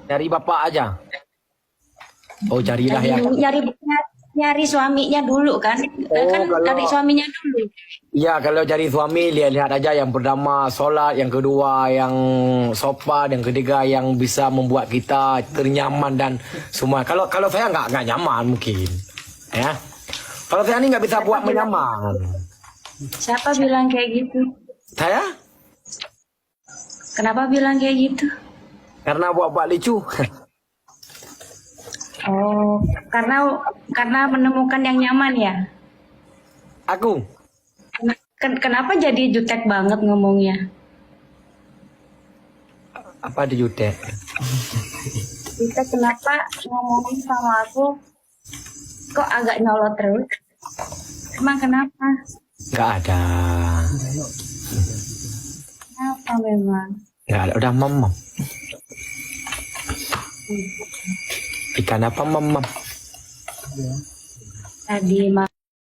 Dari bapak aja. Oh, carilah yang nyari suaminya dulu kan. Kan kalau cari suaminya dulu. ya kalau cari suami lihat aja yang pertama sholat, yang kedua yang sopan, yang ketiga yang bisa membuat kita ternyaman dan semua. Kalau saya nggak nyaman mungkin, ya. Kalau saya ini nggak bisa buat menyaman. Siapa bilang kayak gitu? Saya Kenapa bilang kayak gitu? karena buat lucu. Oh, karena menemukan yang nyaman ya. Aku Kenapa jadi jutek banget ngomongnya? apa di jutek? Jutek kenapa ngomongin sama aku kok agak nyolot terus? Emang kenapa? Nggak ada. Kenapa memang? Nggak ada. Udah mamam. Ikan apa mamam? Tadi